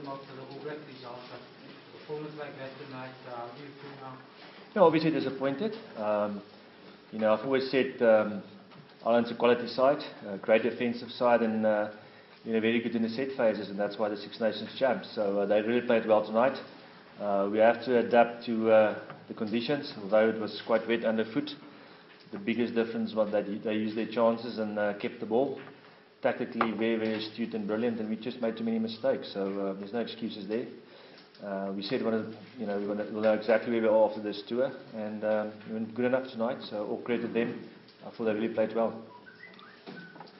after the All Black result, but performance like that tonight, how do you feel now? Yeah, obviously disappointed. I've always said Ireland's a quality side, a great defensive side, and very good in the set phases, and that's why the Six Nations champs. So they really played well tonight. We have to adapt to the conditions, although it was quite wet underfoot. The biggest difference was that they used their chances and kept the ball. Tactically, very, very astute and brilliant, and we just made too many mistakes. So there's no excuses there. We said we'll know exactly where we are after this tour, and we were good enough tonight. So all credit to them. I thought they really played well.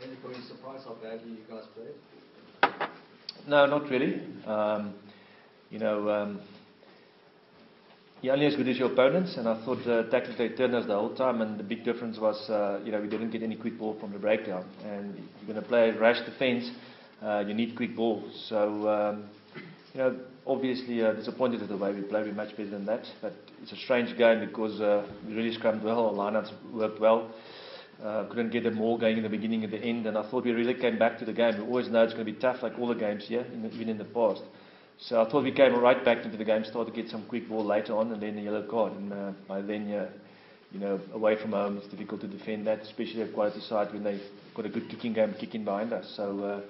Heyneke, were you surprised how badly you guys played? No, not really. You're only as good as your opponents, and I thought tactically they turned us the whole time, and the big difference was we didn't get any quick ball from the breakdown, and if you're going to play rash defence, you need quick ball. So obviously disappointed with the way we played. We're much better than that, but it's a strange game because we really scrummed well, our lineouts worked well. Couldn't get them all going in the beginning and the end, and I thought we really came back to the game. We always know it's going to be tough, like all the games here, even in the past. So I thought we came right back into the game, started to get some quick ball later on, and then a yellow card. And by then, away from home, it's difficult to defend that, especially a quality side when they've got a good kicking game kicking behind us. So,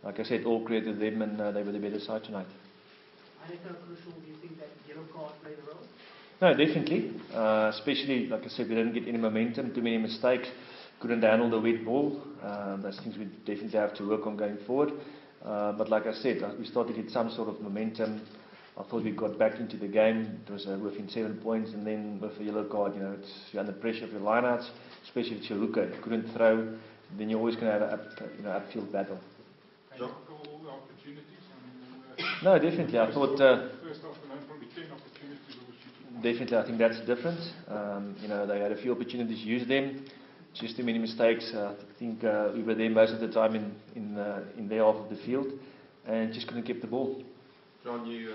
like I said, all credit to them, and they were the better side tonight. Heyneke, crucial, do you think that yellow card played a role? No, definitely. Especially, like I said, we didn't get any momentum, too many mistakes, couldn't handle the wet ball. That's things we definitely have to work on going forward. But like I said, we started to get some sort of momentum. I thought we got back into the game. It was within 7 points, and then with a yellow card, you're under pressure of your lineouts, especially if you're hooker. You couldn't throw, then you're always going to have an upfield battle. All the opportunities? No, definitely. I thought First half alone, probably 10 opportunities over shooting. Definitely, I think that's the difference. They had a few opportunities, used them. Just too many mistakes. I think we were there most of the time in their half of the field, and just couldn't keep the ball. John, you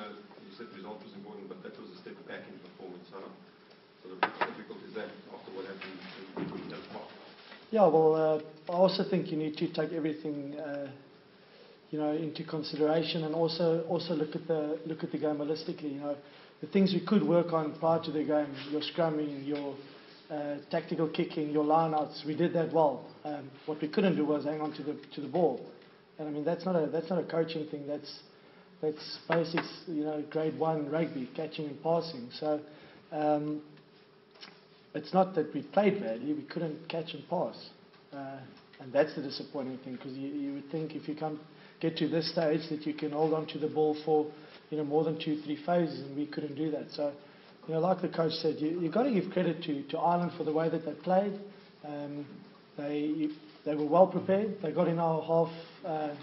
said the result was important, but that was a step back in performance. How difficult is that after what happened in the park? Yeah, well, I also think you need to take everything into consideration, and also look at the game holistically. The things we could work on prior to the game, your scrumming, your tactical kicking, your lineouts, we did that well. What we couldn't do was hang on to the ball, and I mean that's not a coaching thing. That's basics, grade 1 rugby, catching and passing. So it's not that we played badly; we couldn't catch and pass, and that's the disappointing thing. Because you would think if you get to this stage that you can hold on to the ball for more than 2-3 phases, and we couldn't do that. So. Like the coach said, you've got to give credit to Ireland for the way that they played. They were well prepared. They got in our half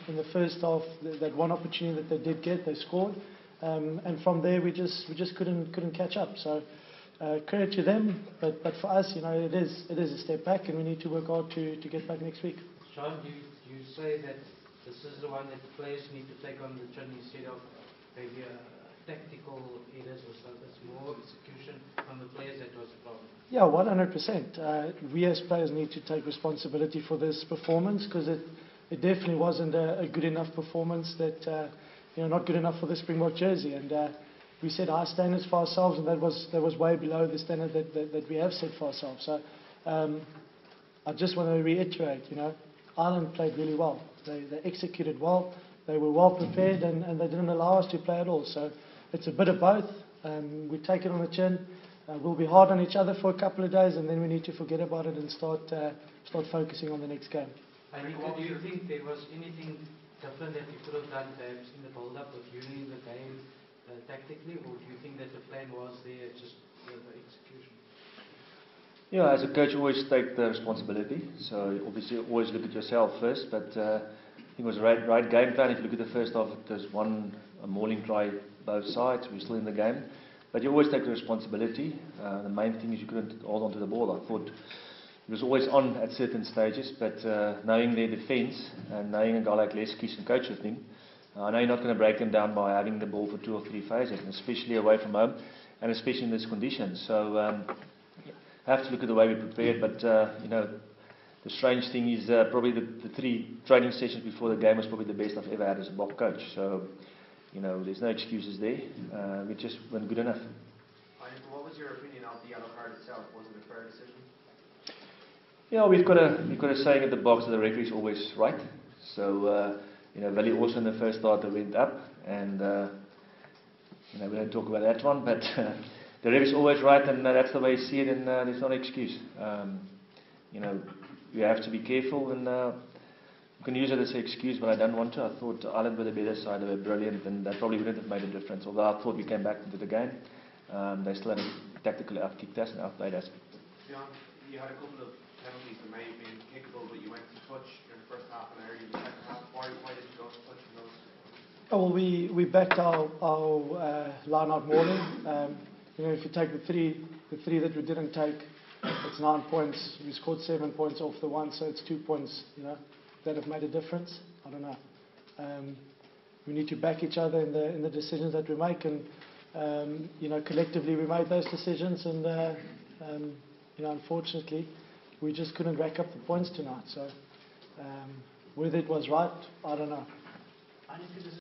in the first half. That one opportunity that they did get, they scored, and from there we just couldn't catch up. So credit to them, but for us, it is a step back, and we need to work hard to get back next week. Sean, you say that this is the one that the players need to take on the chin instead of maybe tactical errors or something. It's more execution from the players that was the problem. Yeah, 100%. We as players need to take responsibility for this performance, because it definitely wasn't a good enough performance. That not good enough for the Springbok jersey, and we set high standards for ourselves, and that was way below the standard that we have set for ourselves. So I just want to reiterate, Ireland played really well. They executed well. They were well prepared, and they didn't allow us to play at all. So it's a bit of both. We take it on the chin. We'll be hard on each other for a couple of days, and then we need to forget about it and start focusing on the next game. Heyneke, do you think there was anything different that you could have done perhaps in the build-up with you in the game tactically, or do you think that the plan was there, just the execution? Yeah, as a coach, you always take the responsibility. So obviously, always look at yourself first. But I think it was the right game plan. If you look at the first half, there's a mauling try both sides. We're still in the game. But you always take the responsibility. The main thing is you couldn't hold on to the ball. I thought it was always on at certain stages, but knowing their defence and knowing a guy like Leskis and coach with him, I know you're not going to break them down by having the ball for 2 or 3 phases, especially away from home, and especially in this condition. So I have to look at the way we prepared, but the strange thing is probably the 3 training sessions before the game was probably the best I've ever had as a Bok coach. So there's no excuses there. We just weren't good enough. What was your opinion of the yellow card itself? Was it a fair decision? Yeah, we've got a saying at the box that the referee's always right. So, Villiers also in the first start went up, and we don't talk about that one, but the referee's always right, and that's the way you see it, and there's not an excuse. We have to be careful, and you can use it as an excuse, but I don't want to. I thought Ireland were the better side, they were brilliant, and that probably wouldn't have made a difference. Although I thought we came back into the game, they still had tactically outkicked us and outplayed us. John, you had a couple of penalties that may have been kickable, but you went to touch during the first half and early in the second half. Why did you go to touch in those? Oh, well, we backed our line-out Morning. If you take the three that we didn't take, it's 9 points. We scored 7 points off the one, so it's 2 points. That have made a difference. I don't know. We need to back each other in the decisions that we make, and collectively we made those decisions, and unfortunately we just couldn't rack up the points tonight. So whether it was right, I don't know. Heyneke, this